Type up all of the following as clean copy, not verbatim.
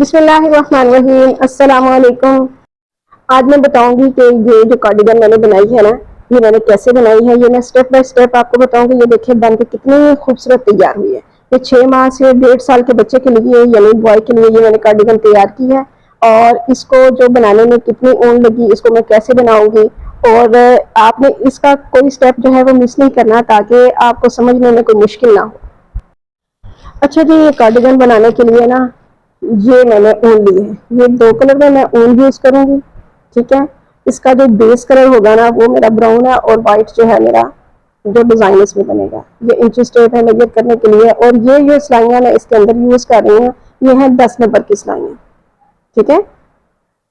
बिस्मिल्लाहिर्रहमानिर्रहीम, अस्सलाम वालेकुम। आज मैं बताऊंगी कि ये जो कार्डिगन मैंने बनाई है ना, ये मैंने कैसे बनाई है। ये मैं स्टेप बाय स्टेप आपको बताऊंगी। ये देखिए बन के कितनी खूबसूरत तैयार हुई है। ये 6 माह से 1.5 साल के बच्चे के लिए यानी बॉय के लिए ये मैंने कार्डिगन तैयार की है। और इसको जो बनाने में कितनी ऊन लगी, इसको मैं कैसे बनाऊंगी, और आपने इसका कोई स्टेप जो है वो मिस नहीं करना, ताकि आपको समझने में कोई मुश्किल ना हो। अच्छा जी, ये कार्डिगन बनाने के लिए ना ये मैंने ऊन ली है। ये 2 कलर में मैं ऊन यूज करूंगी। ठीक है। इसका जो बेस कलर होगा ना वो मेरा ब्राउन है, और वाइट जो है मेरा जो डिजाइन इसमें बनेगा। ये इंच टेप है मेजर करने के लिए। और ये सिलाइयाँ मैं इसके अंदर यूज कर रही हूँ, ये है 10 नंबर की सिलाइयाँ। ठीक है।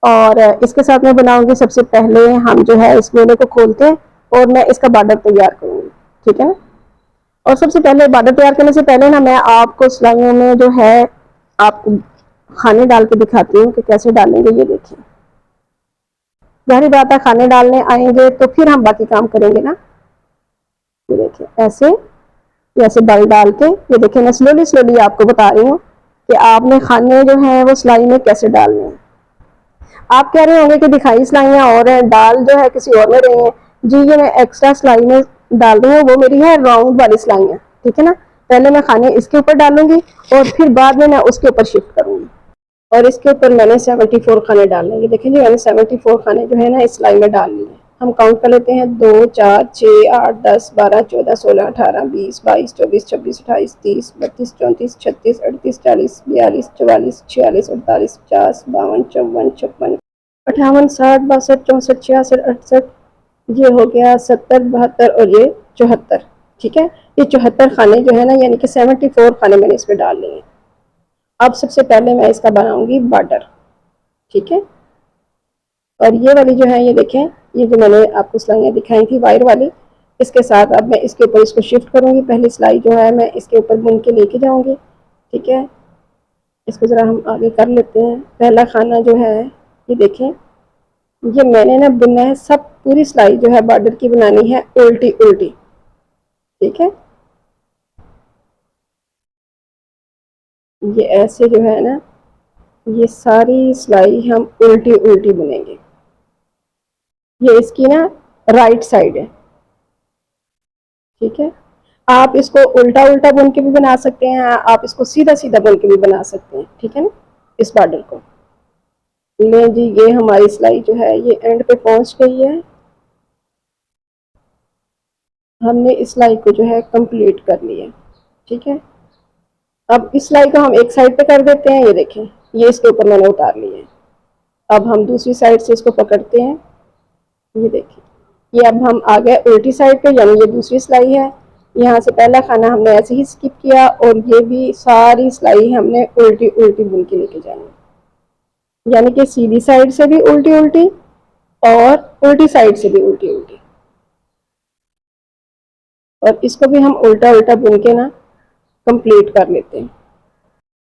और इसके साथ मैं बनाऊंगी, सबसे पहले हम जो है इस गोले को खोलते हैं और मैं इसका बॉर्डर तैयार करूंगी। ठीक है ना। और सबसे पहले बॉर्डर तैयार करने से पहले ना मैं आपको सिलाइयों में जो है आपको खाने डाल के दिखाती हूँ कि कैसे डालेंगे। ये देखिए, जाहिर बात है खाने डालने आएंगे तो फिर हम बाकी काम करेंगे ना। ये देखिए ऐसे ऐसे डाल के, ये देखिए मैं स्लोली स्लोली आपको बता रही हूँ कि आपने खाने जो है वो सिलाई में कैसे डालने हैं। आप कह रहे होंगे कि दिखाई सिलाइयाँ और है, डाल जो है किसी और में रही है। जी, ये मैं एक्स्ट्रा सिलाई में डाल रही हूँ, वो मेरी है राउंड वाली सिलाइयाँ। ठीक है ना। पहले मैं खाने इसके ऊपर डालूंगी और फिर बाद में मैं उसके ऊपर शिफ्ट करूंगी। और इसके ऊपर मैंने 74 खाने डालने हैं। ये देखें जी, मैंने 74 खाने जो है ना इस सिलाई में डाल लिए। हम काउंट कर लेते हैं, 2 4 6 8 10 12 14 16 18 20 22 24 26 28 30 32 34 36 38 40 42 44 46 48 50 52 54 56 58 60 62 64 66 68, ये हो गया 70 72 और ये 74। ठीक है। ये 74 खाने जो है ना, यानी कि 74 खाने मैंने इसमें डाल लिए हैं। अब सबसे पहले मैं इसका बनाऊंगी बॉर्डर। ठीक है। और ये वाली जो है, ये देखें, ये जो मैंने आपको सिलाइयाँ दिखाई थी वायर वाली, इसके साथ अब मैं इसके ऊपर इसको शिफ्ट करूंगी। पहली सिलाई जो है मैं इसके ऊपर बुन के लेके जाऊंगी। ठीक है। इसको ज़रा हम आगे कर लेते हैं। पहला खाना जो है, ये देखें, ये मैंने ना बुनना है, सब पूरी सिलाई जो है बॉर्डर की बनानी है उल्टी उल्टी। ठीक है। ये ऐसे जो है ना, ये सारी सिलाई हम उल्टी उल्टी बुनेंगे। ये इसकी ना राइट साइड है। ठीक है। आप इसको उल्टा उल्टा बुन के भी बना सकते हैं, आप इसको सीधा सीधा बुन के भी बना सकते हैं। ठीक है ना। इस बॉर्डर को ले जी, ये हमारी सिलाई जो है ये एंड पे पहुंच गई है। हमने इस सिलाई को जो है कंप्लीट कर लिया। ठीक है। अब इस सिलाई को हम एक साइड पे कर देते हैं। ये देखें, ये इसके ऊपर मैंने उतार लिया है। अब हम दूसरी साइड से इसको पकड़ते हैं। ये देखिए, ये अब हम आ गए उल्टी साइड पे, यानी ये दूसरी सिलाई है। यहाँ से पहला खाना हमने ऐसे ही स्किप किया, और ये भी सारी सिलाई हमने उल्टी उल्टी बुन के लेके जानी, यानी कि सीधी साइड से भी उल्टी उल्टी और उल्टी साइड से भी उल्टी उल्टी। और इसको भी हम उल्टा उल्टा बुन के ना कंप्लीट कर लेते हैं।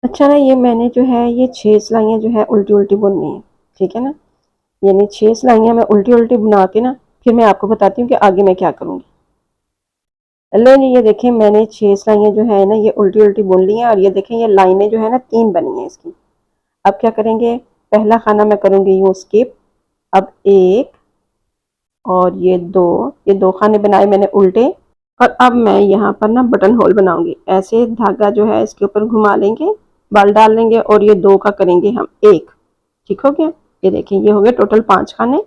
अच्छा ना, ये मैंने जो है ये 6 सिलाइयाँ जो है उल्टी उल्टी बुननी है। ठीक है ना। यानी 6 सिलाइयाँ मैं उल्टी उल्टी बना के ना फिर मैं आपको बताती हूँ कि आगे मैं क्या करूँगी। लो जी, ये देखें मैंने 6 सिलाइयाँ जो है ना ये उल्टी उल्टी बुन ली हैं। और ये देखें ये लाइनें जो है ना 3 बनी हैं इसकी। अब क्या करेंगे, पहला खाना मैं करूँगी यूँ स्किप। अब 1 और ये 2 खाने बनाए मैंने उल्टे। और अब मैं यहाँ पर ना बटन होल बनाऊंगी। ऐसे धागा जो है इसके ऊपर घुमा लेंगे, बल डाल लेंगे, और ये 2 का करेंगे हम 1। ठीक हो गया। ये देखें, ये हो गए टोटल 5 खाने।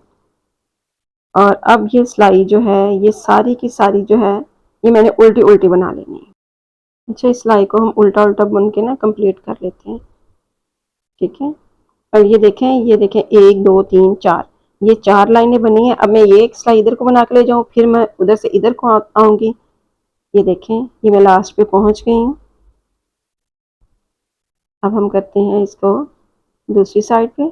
और अब ये सिलाई जो है ये सारी की सारी जो है ये मैंने उल्टी उल्टी बना लेनी है। अच्छा, इस सिलाई को हम उल्टा उल्टा बुन के ना कंप्लीट कर लेते हैं। ठीक है। और ये देखें 1 2 3 4, ये 4 लाइनें बनी हैं। अब मैं ये एक सिलाई इधर को बना के ले जाऊँ, फिर मैं उधर से इधर को आऊँगी। ये देखें, ये मैं लास्ट पे पहुँच गई हूँ। अब हम करते हैं इसको दूसरी साइड पे।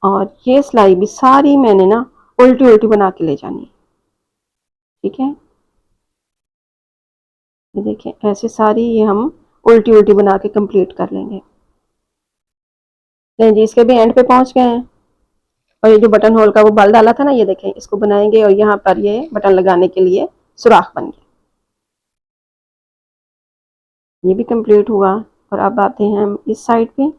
और ये सिलाई भी सारी मैंने ना उल्टी उल्टी बना के ले जानी है। ठीक है। ये देखें ऐसे सारी ये हम उल्टी उल्टी बना के कंप्लीट कर लेंगे। नहीं जी, इसके भी एंड पे पहुंच गए हैं। और ये जो बटन होल का वो बल डाला था ना, ये देखें इसको बनाएंगे, और यहाँ पर ये बटन लगाने के लिए सुराख बन गया। ये भी कंप्लीट हुआ। और अब आते हैं हम इस साइड पे।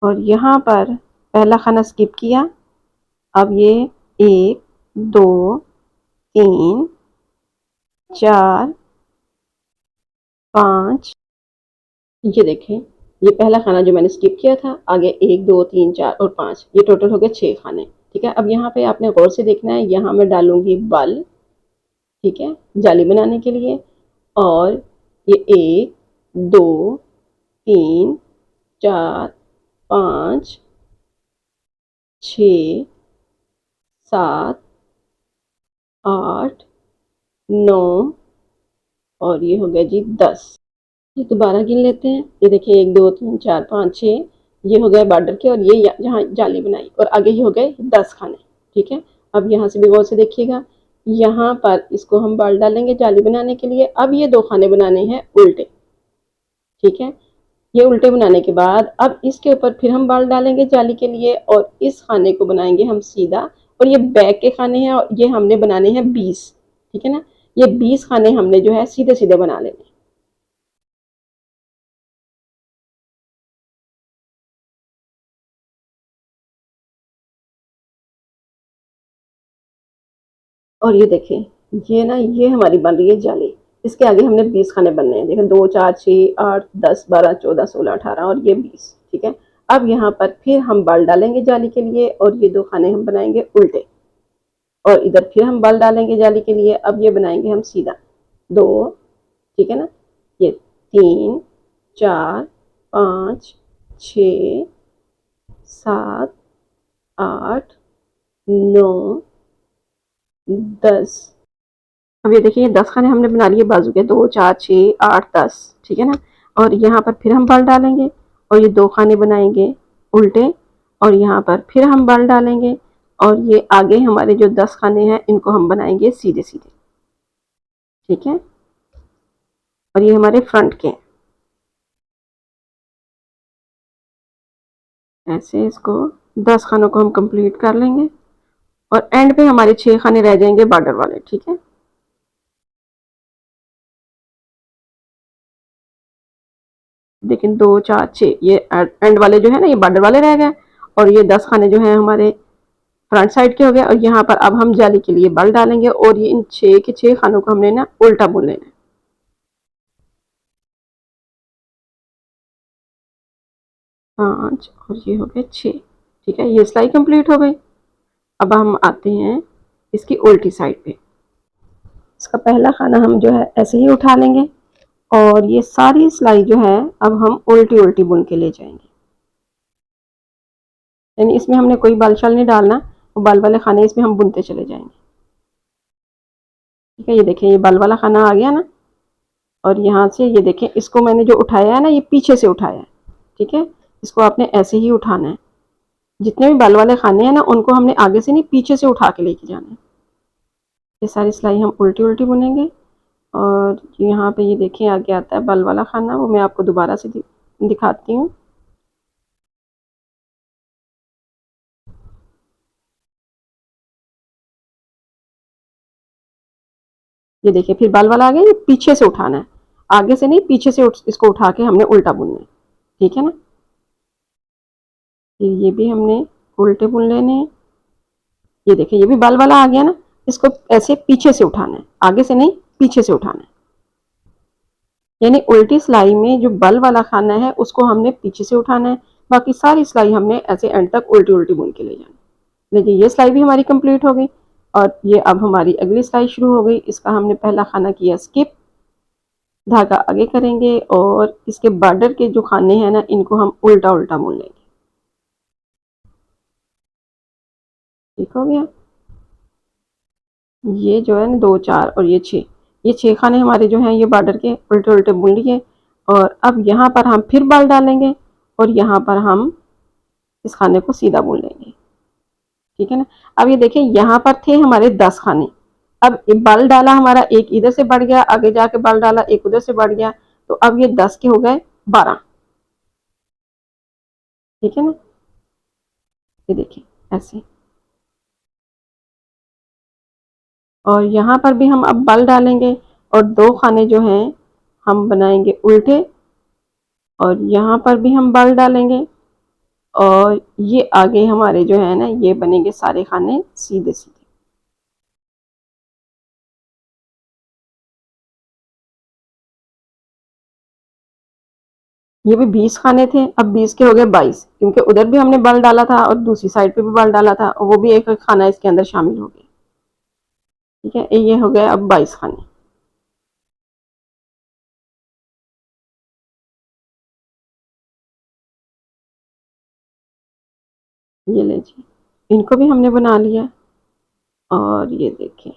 और यहाँ पर पहला खाना स्किप किया। अब ये 1 2 3 4 5, ये देखें, ये पहला खाना जो मैंने स्किप किया था, आगे 1 2 3 4 और 5, ये टोटल हो गए 6 खाने। ठीक है, अब यहाँ पे आपने गौर से देखना है, यहाँ मैं डालूंगी बल, ठीक है, जाली बनाने के लिए। और ये 1 2 3 4 5 6 7 8 9 और ये हो गया जी 10। ये दोबारा गिन लेते हैं। ये देखिए 1 2 3 4 5 6, ये हो गए बॉर्डर के, और ये जहाँ जाली बनाई, और आगे ये हो गए 10 खाने। ठीक है, अब यहाँ से भी गौर से देखिएगा, यहाँ पर इसको हम बाल डालेंगे जाली बनाने के लिए। अब ये 2 खाने बनाने हैं उल्टे। ठीक है, ये उल्टे बनाने के बाद अब इसके ऊपर फिर हम बाल डालेंगे जाली के लिए, और इस खाने को बनाएंगे हम सीधा। और ये बैक के खाने हैं, और ये हमने बनाने हैं 20। ठीक है ना, ये 20 खाने हमने जो है सीधे सीधे बना लेने। और ये देखें, ये ना, ये हमारी बन रही है जाली। इसके आगे हमने 20 खाने बनने हैं। देखें 2 4 6 8 10 12 14 16 18 और ये 20। ठीक है, अब यहाँ पर फिर हम बल डालेंगे जाली के लिए, और ये 2 खाने हम बनाएंगे उल्टे। और इधर फिर हम बल डालेंगे जाली के लिए। अब ये बनाएंगे हम सीधा 2। ठीक है ना, ये 3 4 5 6 7 8 9 10। अब ये देखिए 10 खाने हमने बना लिए बाजू के, 2 4 6 8 10। ठीक है ना, और यहाँ पर फिर हम बल डालेंगे, और ये 2 खाने बनाएंगे उल्टे, और यहाँ पर फिर हम बल डालेंगे, और ये आगे हमारे जो 10 खाने हैं इनको हम बनाएंगे सीधे सीधे। ठीक है, और ये हमारे फ्रंट के, ऐसे इसको 10 खानों को हम कंप्लीट कर लेंगे, और एंड पे हमारे 6 खाने रह जाएंगे बॉर्डर वाले। ठीक है, लेकिन 2 4 6 ये एंड वाले जो है ना, ये बॉर्डर वाले रह गए, और ये 10 खाने जो हैं हमारे फ्रंट साइड के हो गए। और यहाँ पर अब हम जाली के लिए बल डालेंगे, और ये इन 6 के 6 खानों को हमने ना उल्टा बुन लेना है। 5 और ये हो गए 6। ठीक है, ये सिलाई कंप्लीट हो गई। अब हम आते हैं इसकी उल्टी साइड पे। इसका पहला खाना हम जो है ऐसे ही उठा लेंगे, और ये सारी सिलाई जो है अब हम उल्टी उल्टी बुन के ले जाएंगे। यानी इसमें हमने कोई बाल शाल नहीं डालना, वो बाल वाले खाने इसमें हम बुनते चले जाएंगे। ठीक है, ये देखें, ये बाल वाला खाना आ गया ना, और यहाँ से ये देखें, इसको मैंने जो उठाया है ना, ये पीछे से उठाया है। ठीक है, इसको आपने ऐसे ही उठाना है। जितने भी बाल वाले खाने हैं ना, उनको हमने आगे से नहीं, पीछे से उठा के लेके जाना है। ये सारी सिलाई हम उल्टी उल्टी बुनेंगे। और यहाँ पे ये देखें आगे आता है बाल वाला खाना, वो मैं आपको दोबारा से दिखाती हूँ। ये देखिए, फिर बाल वाला आ गया, ये पीछे से उठाना है, आगे से नहीं, पीछे से इसको उठा के हमने उल्टा बुनना है। ठीक है ना, ये भी हमने उल्टे बुन लेने हैं। ये देखिए, ये भी बाल वाला आ गया ना, इसको ऐसे पीछे से उठाना है, आगे से नहीं, पीछे से उठाना है। यानी उल्टी सिलाई में जो बल वाला खाना है उसको हमने पीछे से उठाना है, बाकी सारी सिलाई हमने ऐसे एंड तक उल्टी उल्टी बुन के ले जाना है। देखिए, ये सिलाई भी हमारी कंप्लीट हो गई, और ये अब हमारी अगली सिलाई शुरू हो गई। इसका हमने पहला खाना किया स्किप, धागा आगे करेंगे, और इसके बॉर्डर के जो खाने हैं ना, इनको हम उल्टा उल्टा बुन लेंगे। ठीक हो गया, ये जो है ना 2 4 और ये 6, ये 6 खाने हमारे जो हैं ये बॉर्डर के उल्टे उल्टे बुन लिए। और अब यहाँ पर हम फिर बाल डालेंगे, और यहाँ पर हम इस खाने को सीधा बुन लेंगे। ठीक है ना, अब ये देखें, यहाँ पर थे हमारे 10 खाने, अब बाल डाला हमारा, एक इधर से बढ़ गया, आगे जाके बाल डाला, एक उधर से बढ़ गया, तो अब ये 10 के हो गए 12। ठीक है ना, ये देखिए ऐसे। और यहाँ पर भी हम अब बाल डालेंगे, और 2 खाने जो हैं हम बनाएंगे उल्टे, और यहाँ पर भी हम बाल डालेंगे, और ये आगे हमारे जो है ना ये बनेंगे सारे खाने सीधे सीधे। ये भी 20 खाने थे, अब 20 के हो गए 22, क्योंकि उधर भी हमने बल डाला था और दूसरी साइड पे भी बल डाला था, और वो भी एक खाना इसके अंदर शामिल हो गया। ठीक है, ये हो गया अब 22 खाने। ये ले जी, इनको भी हमने बना लिया। और ये देखें,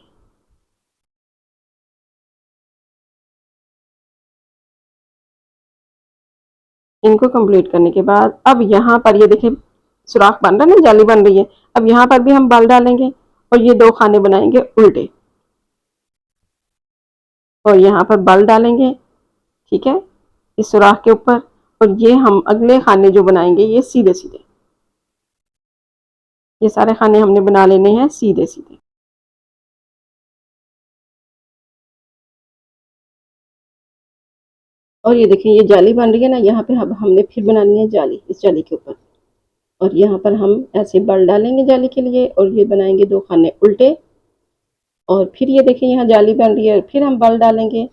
इनको कंप्लीट करने के बाद अब यहाँ पर ये देखें सुराख बन रहा है ना, जाली बन रही है। अब यहाँ पर भी हम बल डालेंगे और ये 2 खाने बनाएंगे उल्टे, और यहाँ पर बल डालेंगे। ठीक है, इस सुराख के ऊपर, और ये हम अगले खाने जो बनाएंगे ये सीधे सीधे। ये सारे खाने हमने बना लेने हैं सीधे सीधे। और ये देखिए ये जाली बन रही है ना, यहाँ पे हमने फिर बनानी है जाली, इस जाली के ऊपर। और यहाँ पर हम ऐसे बल डालेंगे जाली के लिए, और ये बनाएंगे 2 खाने उल्टे। और फिर ये देखिए यहाँ जाली बन रही है, फिर हम बल डालेंगे।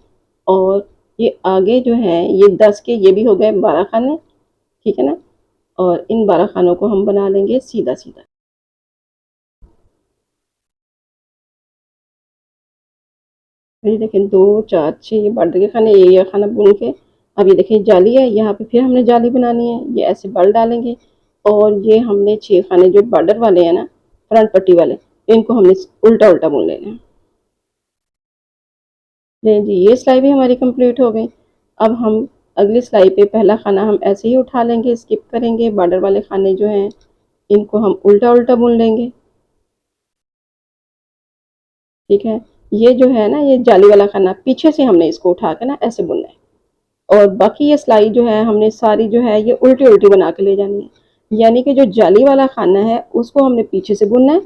और ये आगे जो है ये 10 के ये भी हो गए 12 खाने। ठीक है ना, और इन 12 खानों को हम बना लेंगे सीधा सीधा। ये देखें 2 4 6 ये बॉर्डर के खाने, ये खाना बुन के। अब ये देखिए जाली है, यहाँ पे फिर हमने जाली बनानी है, ये ऐसे बल डालेंगे। और ये हमने 6 खाने जो बॉर्डर वाले हैं ना, फ्रंट पट्टी वाले, इनको हमने उल्टा उल्टा बुन लेना है। जी, ये सिलाई भी हमारी कंप्लीट हो गई। अब हम अगली सिलाई पे पहला खाना हम ऐसे ही उठा लेंगे, स्किप करेंगे। बॉर्डर वाले खाने जो हैं इनको हम उल्टा उल्टा बुन लेंगे। ठीक है, ये जो है ना ये जाली वाला खाना पीछे से हमने इसको उठा के ना ऐसे बुनना है। और बाकी ये सिलाई जो है हमने सारी जो है ये उल्टी उल्टी बना के ले जानी है, यानी कि जो जाली वाला खाना है उसको हमने पीछे से बुनना है,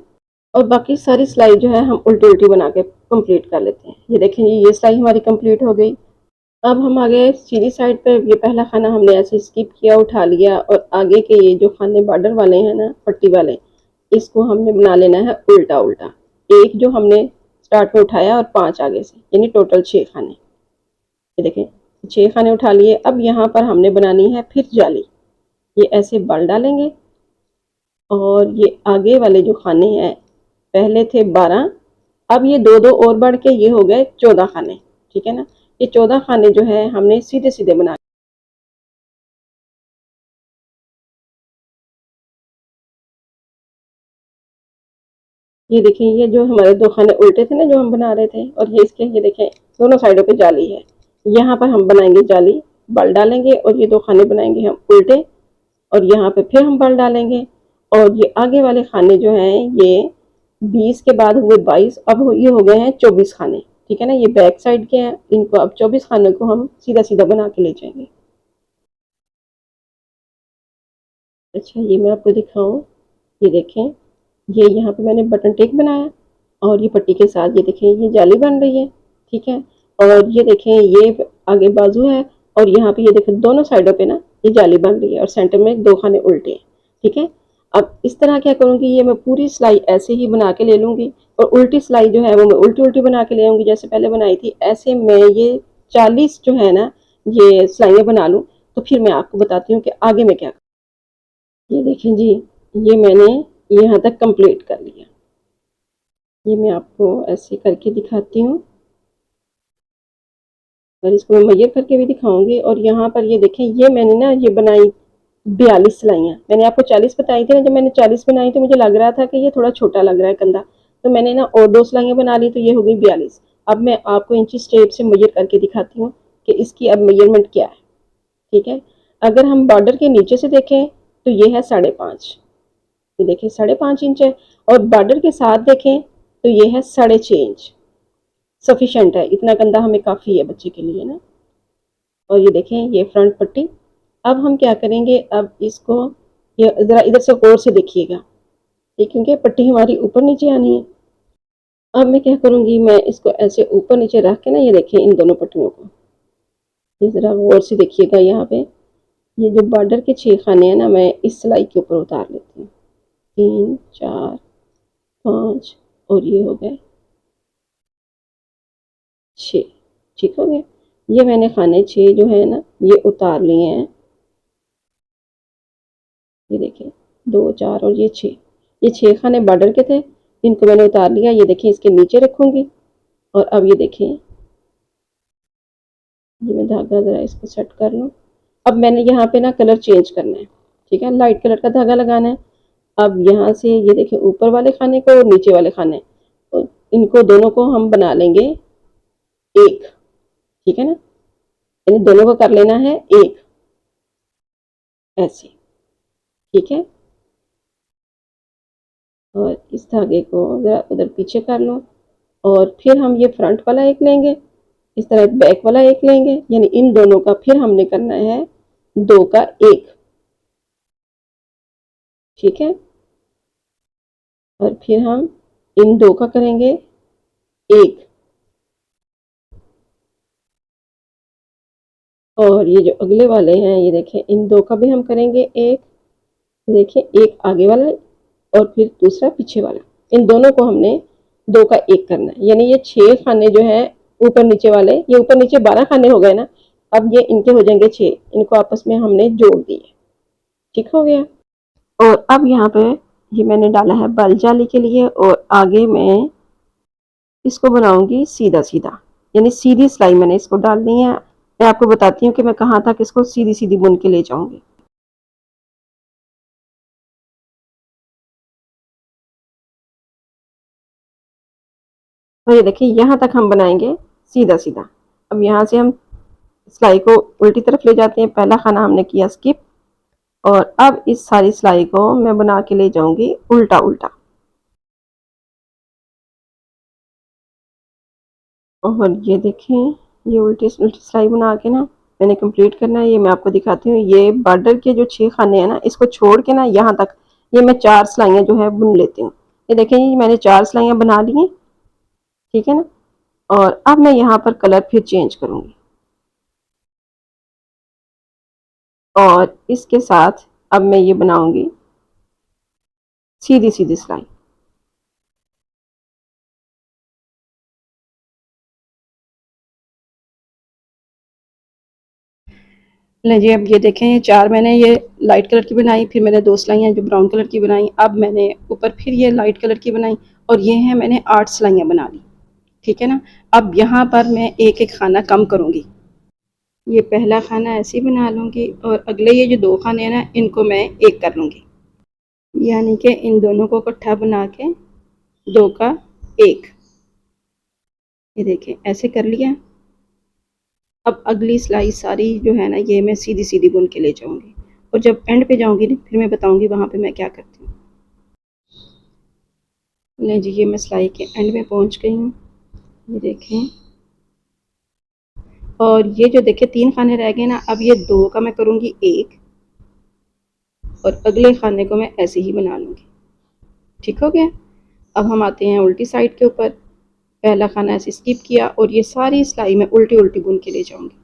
और बाकी सारी सिलाई जो है हम उल्टी उल्टी बना के कंप्लीट कर लेते हैं। ये देखें ये सिलाई हमारी कंप्लीट हो गई। अब हम आ गए सीधी साइड पे, ये पहला खाना हमने ऐसे स्किप किया, उठा लिया, और आगे के ये जो खाने बॉर्डर वाले हैं ना पट्टी वाले, इसको हमने बना लेना है उल्टा उल्टा। एक जो हमने स्टार्ट में उठाया और 5 आगे से, यानी टोटल 6 खाने। ये देखें 6 खाने उठा लिए। अब यहाँ पर हमने बनानी है फिर जाली, ये ऐसे बल डालेंगे। और ये आगे वाले जो खाने हैं पहले थे 12, अब ये 2 2 और बढ़ के ये हो गए 14 खाने। ठीक है ना, ये 14 खाने जो है हमने सीधे सीधे बना। ये देखिए ये जो हमारे 2 खाने उल्टे थे ना जो हम बना रहे थे, और ये इसके ये देखें दोनों साइडों पे जाली है। यहाँ पर हम बनाएंगे जाली, बल डालेंगे, और ये 2 खाने बनाएंगे हम उल्टे। और यहाँ पे फिर हम बल डालेंगे। और ये आगे वाले खाने जो हैं ये 20 के बाद हुए 22, अब ये हो गए हैं 24 खाने। ठीक है ना, ये बैक साइड के हैं, इनको अब 24 खाने को हम सीधा सीधा बना के ले जाएंगे। अच्छा, ये मैं आपको दिखाऊं, ये देखें ये यहाँ पे मैंने बटन टेक बनाया, और ये पट्टी के साथ ये देखें ये जाली बन रही है। ठीक है, और ये देखें ये आगे बाजू है, और यहाँ पे ये देखें दोनों साइडों पे ना ये जाली बन रही है, और सेंटर में 2 खाने उल्टे हैं। ठीक है, अब इस तरह क्या करूँगी, ये मैं पूरी सिलाई ऐसे ही बना के ले लूँगी, और उल्टी सिलाई जो है वो मैं उल्टी उल्टी बना के ले आऊँगी जैसे पहले बनाई थी। ऐसे मैं ये 40 जो है ना ये सिलाइयाँ बना लूँ, तो फिर मैं आपको बताती हूँ कि आगे मैं क्या। ये देखें जी, ये मैंने यहाँ तक कंप्लीट कर लिया। ये मैं आपको ऐसे करके दिखाती हूँ, और इसको मैं मैयर करके भी दिखाऊंगी। और यहाँ पर ये देखें ये मैंने ना ये बनाई 42 सिलाइयाँ। मैंने आपको 40 बताई थी ना, जब मैंने 40 बनाई तो मुझे लग रहा था कि ये थोड़ा छोटा लग रहा है कंधा, तो मैंने ना और 2 सिलाइयाँ बना ली, तो ये हो गई 42। अब मैं आपको इंची टेप से मैयर करके दिखाती हूँ कि इसकी अब मेजरमेंट क्या है। ठीक है, अगर हम बॉर्डर के नीचे से देखें तो ये है 5.5, ये देखिए 5.5 इंच है। और बॉर्डर के साथ देखें तो ये है 6.5 इंच। सफिशेंट है, इतना कंधा हमें काफ़ी है बच्चे के लिए ना। और ये देखें ये फ्रंट पट्टी। अब हम क्या करेंगे, अब इसको ये ज़रा इधर से गौर से देखिएगा, ये क्योंकि पट्टी हमारी ऊपर नीचे आनी है। अब मैं क्या करूँगी, मैं इसको ऐसे ऊपर नीचे रख के ना, ये देखें इन दोनों पट्टियों को, ये ज़रा गौर से देखिएगा यहाँ पे। ये जो बॉर्डर के 6 खाने हैं ना, मैं इस सिलाई के ऊपर उतार लेती हूँ। 3 4 5 और ये हो गए 6। ठीक हो गया। ये मैंने खाने 6 जो है ना ये उतार लिए हैं। ये देखिए 2 4 और ये 6, ये 6 खाने बॉर्डर के थे, इनको मैंने उतार लिया। ये देखिए इसके नीचे रखूंगी। और अब ये देखिए, ये मैं धागा ज़रा इसको सेट कर लूँ। अब मैंने यहाँ पे ना कलर चेंज करना है, ठीक है, लाइट कलर का धागा लगाना है। अब यहाँ से ये देखिए ऊपर वाले खाने को और नीचे वाले खाने, तो इनको दोनों को हम बना लेंगे एक, ठीक है ना, यानी दोनों को कर लेना है एक, ऐसे, ठीक है। और इस धागे को ज़रा उधर पीछे कर लो। और फिर हम ये फ्रंट वाला एक लेंगे, इस तरह बैक वाला एक लेंगे, यानी इन दोनों का फिर हमने करना है 2 का 1, ठीक है। और फिर हम इन 2 का करेंगे 1। और ये जो अगले वाले हैं ये देखें, इन 2 का भी हम करेंगे 1। देखिए एक आगे वाला और फिर दूसरा पीछे वाला, इन दोनों को हमने 2 का 1 करना है। यानी ये 6 खाने जो है ऊपर नीचे वाले, ये ऊपर नीचे 12 खाने हो गए ना, अब ये इनके हो जाएंगे 6, इनको आपस में हमने जोड़ दिए। ठीक हो गया। और अब यहाँ पे ये मैंने डाला है बल जाली के लिए, और आगे मैं इसको बनाऊंगी सीधा सीधा, यानी सीधी सिलाई मैंने इसको डालनी है। मैं आपको बताती हूँ कि मैं कहाँ तक इसको सीधी सीधी बुन के ले जाऊंगी। तो ये देखिए यहाँ तक हम बनाएंगे सीधा सीधा। अब यहाँ से हम सिलाई को उल्टी तरफ ले जाते हैं, पहला खाना हमने किया स्किप, और अब इस सारी सिलाई को मैं बना के ले जाऊंगी उल्टा उल्टा। और ये देखें, ये उल्टी उल्टी सिलाई बना के ना मैंने कंप्लीट करना है। ये मैं आपको दिखाती हूँ, ये बॉर्डर के जो 6 खाने हैं ना, इसको छोड़ के ना यहाँ तक ये मैं 4 सिलाइयाँ जो है बुन लेती हूँ। ये देखें, ये मैंने 4 सिलाइयाँ बना ली हैं, ठीक है ना। और अब मैं यहाँ पर कलर फिर चेंज करूँगी, और इसके साथ अब मैं ये बनाऊंगी सीधी सीधी सिलाई। लीजिए, अब ये देखें, ये 4 मैंने ये लाइट कलर की बनाई, फिर मैंने 2 सिलाइयाँ जो ब्राउन कलर की बनाई, अब मैंने ऊपर फिर ये लाइट कलर की बनाई, और ये हैं मैंने 8 सिलाइयाँ बना ली, ठीक है ना। अब यहाँ पर मैं एक एक खाना कम करूँगी। ये पहला खाना ऐसे ही बना लूँगी, और अगले ये जो 2 खाने हैं ना, इनको मैं एक कर लूँगी, यानी कि इन दोनों को इकट्ठा बना के 2 का 1, ये देखें ऐसे कर लिया। अब अगली सिलाई सारी जो है ना ये मैं सीधी सीधी बुन के ले जाऊंगी, और जब एंड पे जाऊंगी ना फिर मैं बताऊंगी वहां पे मैं क्या करती हूँ। ले जी, ये मैं सिलाई के एंड में पहुंच गई हूँ, ये देखें। और ये जो देखे 3 खाने रह गए ना, अब ये 2 का मैं करूँगी 1, और अगले खाने को मैं ऐसे ही बना लूँगी। ठीक हो गया। अब हम आते हैं उल्टी साइड के ऊपर। पहला खाना ऐसे स्किप किया, और ये सारी सिलाई मैं उल्टी उल्टी बुन के ले जाऊंगी।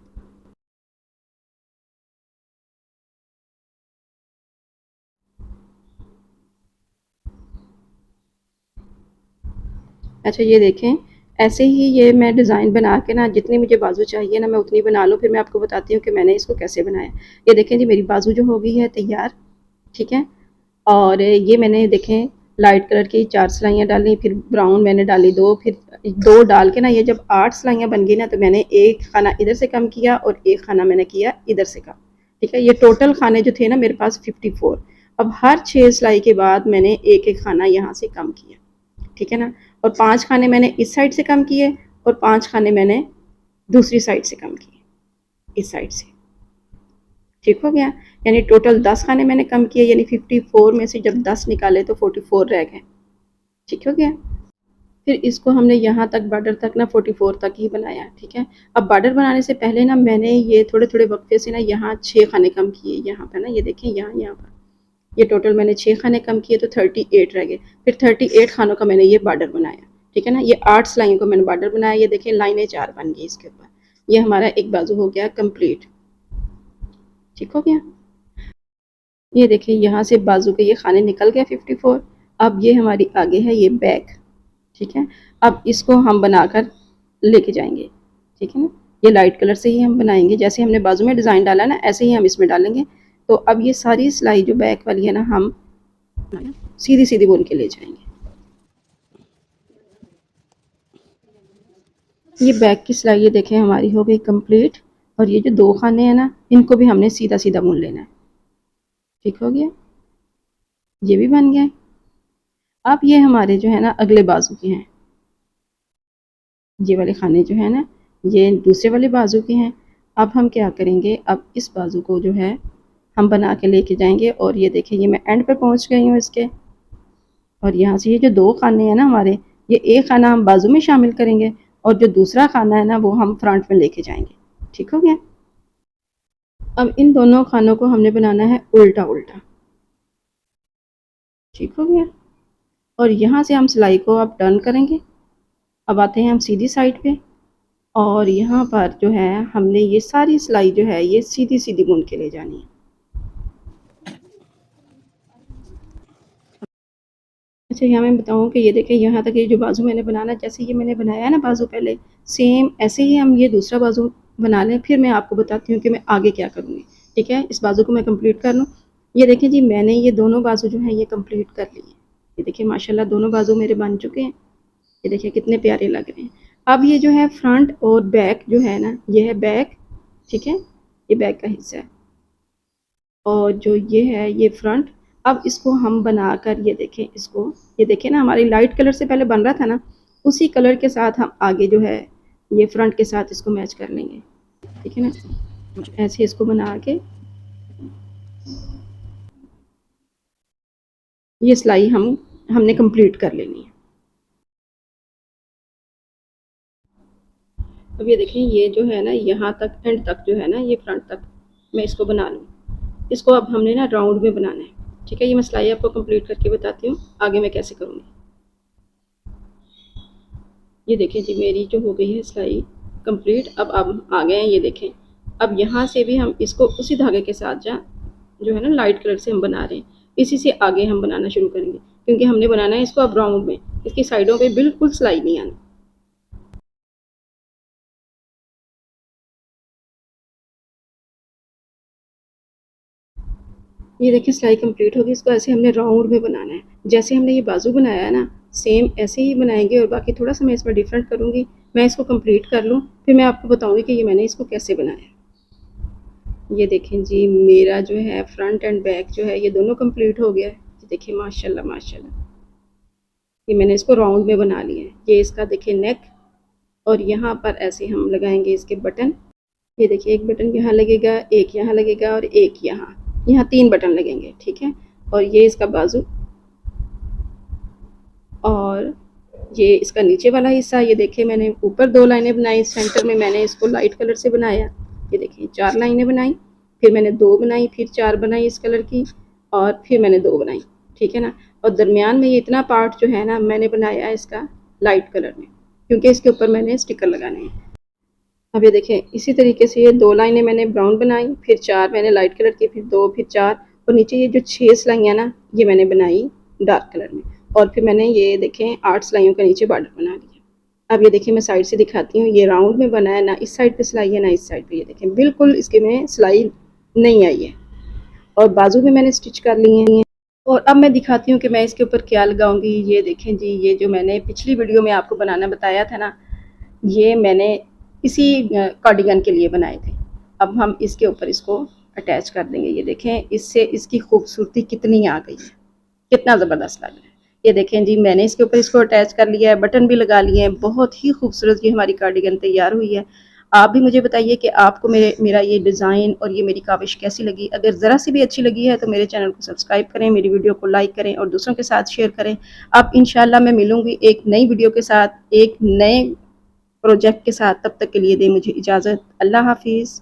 अच्छा, ये देखें, ऐसे ही ये मैं डिज़ाइन बना के ना जितनी मुझे बाजू चाहिए ना मैं उतनी बना लूँ, फिर मैं आपको बताती हूँ कि मैंने इसको कैसे बनाया। ये देखें जी, मेरी बाजू जो हो गई है तैयार, ठीक है। और ये मैंने देखें लाइट कलर की 4 सिलाइयाँ डाली, फिर ब्राउन मैंने डाली 2, फिर 2 डाल के ना ये जब 8 सिलाइयाँ बन गई ना, तो मैंने एक खाना इधर से कम किया और एक खाना मैंने किया इधर से कम, ठीक है। ये टोटल खाने जो थे ना मेरे पास 54। अब हर 6 सिलाई के बाद मैंने एक एक खाना यहाँ से कम किया, ठीक है ना। और 5 खाने मैंने इस साइड से कम किए, और 5 खाने मैंने दूसरी साइड से कम किए, इस साइड से। ठीक हो गया। यानी टोटल 10 खाने मैंने कम किए, यानी 54 में से जब 10 निकाले तो 44 रह गए। ठीक हो गया। फिर इसको हमने यहाँ तक बॉर्डर तक ना 44 तक ही बनाया, ठीक है। अब बॉर्डर बनाने से पहले ना मैंने ये थोड़े थोड़े वक्फे से ना यहाँ 6 खाने कम किए, यहाँ पर ना ये देखें, यहाँ पर ये टोटल मैंने 6 खाने कम किए तो 38 रह गए। फिर 38 खानों का मैंने ये बॉर्डर बनाया, ठीक है ना। ये 8 सिलाइयों को मैंने बॉर्डर बनाया, ये देखें लाइनें 4 बन गई इसके ऊपर। ये हमारा एक बाजू हो गया कंप्लीट। ठीक हो गया। ये देखिए यहाँ से बाजू के ये खाने निकल गए 54। अब ये हमारी आगे है ये बैक, ठीक है। अब इसको हम बनाकर लेके जाएंगे, ठीक है ना। ये लाइट कलर से ही हम बनाएंगे, जैसे हमने बाजू में डिज़ाइन डाला ना ऐसे ही हम इसमें डालेंगे। तो अब ये सारी सिलाई जो बैक वाली है ना हम सीधी सीधी बुन के ले जाएंगे। ये बैक की सिलाई ये देखें हमारी हो गई कंप्लीट। और ये जो दो खाने हैं ना इनको भी हमने सीधा सीधा बुन लेना है। ठीक हो गया, ये भी बन गया। अब ये हमारे जो है ना अगले बाजू के हैं, ये वाले खाने जो है ना ये दूसरे वाले बाजू के हैं। अब हम क्या करेंगे, अब इस बाजू को जो है हम बना के लेके जाएंगे। और ये देखिए ये मैं एंड पे पहुंच गई हूँ इसके। और यहाँ से ये जो दो खाने हैं ना हमारे, ये एक खाना हम बाजू में शामिल करेंगे और जो दूसरा खाना है ना वो हम फ्रंट में लेके जाएंगे। ठीक हो गया। अब इन दोनों खानों को हमने बनाना है उल्टा उल्टा। ठीक हो गया। और यहाँ से हम सिलाई को अब टर्न करेंगे। अब आते हैं हम सीधी साइड पे। और यहाँ पर जो है हमने ये सारी सिलाई जो है ये सीधी सीधी बुन के ले जानी है। अच्छा यहाँ मैं बताऊँ कि ये देखें यहाँ तक ये जो बाजू मैंने बनाना, जैसे ये मैंने बनाया है ना बाजू पहले, सेम ऐसे ही हम ये दूसरा बाजू बना लें। फिर मैं आपको बताती हूँ कि मैं आगे क्या करूँगी। ठीक है, इस बाजू को मैं कंप्लीट कर लूँ। ये देखें जी मैंने ये दोनों बाजू जो है ये कंप्लीट कर ली है। ये देखिए माशाल्लाह दोनों बाजू मेरे बन चुके हैं। ये देखिए कितने प्यारे लग रहे हैं। अब ये जो है फ्रंट और बैक जो है ना ये है बैक, ठीक है, ये बैक का हिस्सा है। और जो ये है ये फ्रंट। अब इसको हम बनाकर ये देखें, इसको ये देखें ना हमारी लाइट कलर से पहले बन रहा था ना, उसी कलर के साथ हम आगे जो है ये फ्रंट के साथ इसको मैच कर लेंगे। ठीक है ना, ऐसे इसको बना के ये सिलाई हमने कंप्लीट कर लेनी है। अब ये देखें ये जो है ना यहाँ तक एंड तक जो है ना ये फ्रंट तक मैं इसको बना लूँ। इसको अब हमने ना राउंड में बनाना है। ठीक है, ये मैं सिलाई आपको कंप्लीट करके बताती हूँ आगे मैं कैसे करूँगी। ये देखें जी मेरी जो हो गई है सिलाई कंप्लीट। अब आ गए हैं, ये देखें। अब यहाँ से भी हम इसको उसी धागे के साथ जो है ना लाइट कलर से हम बना रहे हैं, इसी से आगे हम बनाना शुरू करेंगे। क्योंकि हमने बनाना है इसको अब राउंड में, इसकी साइडों पे बिल्कुल सिलाई नहीं आनी। ये देखिए सिलाई कंप्लीट होगी। इसको ऐसे हमने राउंड में बनाना है, जैसे हमने ये बाजू बनाया है ना सेम ऐसे ही बनाएंगे। और बाकी थोड़ा सा मैं इसमें डिफरेंट करूँगी। मैं इसको कंप्लीट कर लूँ फिर मैं आपको बताऊँगी कि ये मैंने इसको कैसे बनाया। ये देखें जी मेरा जो है फ्रंट एंड बैक जो है ये दोनों कंप्लीट हो गया है। ये देखिए माशाल्लाह माशाल्लाह, ये मैंने इसको राउंड में बना लिया है। ये इसका देखिए नेक। और यहाँ पर ऐसे हम लगाएंगे इसके बटन। ये देखिए एक बटन यहाँ लगेगा, एक यहाँ लगेगा और एक यहाँ, यहाँ तीन बटन लगेंगे। ठीक है, और ये इसका बाजू और ये इसका नीचे वाला हिस्सा। ये देखिए मैंने ऊपर दो लाइनें बनाई, सेंटर में मैंने इसको लाइट कलर से बनाया। ये देखिए चार लाइनें बनाई, फिर मैंने दो बनाई, फिर चार बनाई इस कलर की, और फिर मैंने दो बनाई। ठीक है ना, और दरमियान में ये इतना पार्ट जो है ना मैंने बनाया है इसका लाइट कलर में, क्योंकि इसके ऊपर मैंने स्टिकर लगाने हैं। अब ये देखें इसी तरीके से ये दो लाइनें मैंने ब्राउन बनाई, फिर चार मैंने लाइट कलर की, फिर दो, फिर चार, और नीचे ये जो 6 सिलाइयाँ ना ये मैंने बनाई डार्क कलर में। और फिर मैंने ये देखें 8 सिलाइयों का नीचे बॉर्डर बना लिया। अब ये देखिए मैं साइड से दिखाती हूँ, ये राउंड में बना है, ना इस साइड पे सिलाई है ना इस साइड पे। ये देखें बिल्कुल इसके में सिलाई नहीं आई है। और बाजू भी मैंने स्टिच कर लिए हैं। और अब मैं दिखाती हूँ कि मैं इसके ऊपर क्या लगाऊंगी। ये देखें जी ये जो मैंने पिछली वीडियो में आपको बनाना बताया था ना, ये मैंने इसी कार्डिगन के लिए बनाए थे। अब हम इसके ऊपर इसको अटैच कर देंगे। ये देखें इससे इसकी खूबसूरती कितनी आ गई है, कितना ज़बरदस्त लग रहा है। ये देखें जी मैंने इसके ऊपर इसको अटैच कर लिया है, बटन भी लगा लिए हैं। बहुत ही खूबसूरत ये हमारी कार्डिगन तैयार हुई है। आप भी मुझे बताइए कि आपको मेरा ये डिज़ाइन और ये मेरी काविश कैसी लगी। अगर ज़रा सी भी अच्छी लगी है तो मेरे चैनल को सब्सक्राइब करें, मेरी वीडियो को लाइक करें और दूसरों के साथ शेयर करें। अब इंशाल्लाह मैं मिलूंगी एक नई वीडियो के साथ, एक नए प्रोजेक्ट के साथ। तब तक के लिए दें मुझे इजाज़त। अल्लाह हाफिज़।